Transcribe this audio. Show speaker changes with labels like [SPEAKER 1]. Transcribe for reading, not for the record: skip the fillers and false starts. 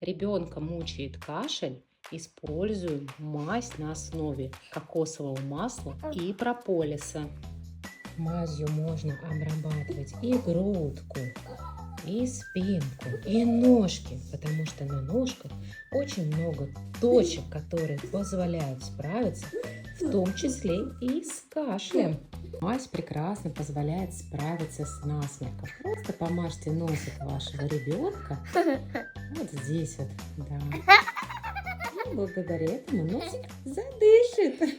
[SPEAKER 1] Ребенка мучает кашель, используем мазь на основе кокосового масла и прополиса. Мазью можно обрабатывать и грудку, и спинку, и ножки, потому что на ножках очень много точек, которые позволяют справиться, в том числе и с кашлем. Мазь прекрасно позволяет справиться с насморком. Просто помажьте носик вашего ребенка вот здесь вот, да. И благодаря этому носик задышит.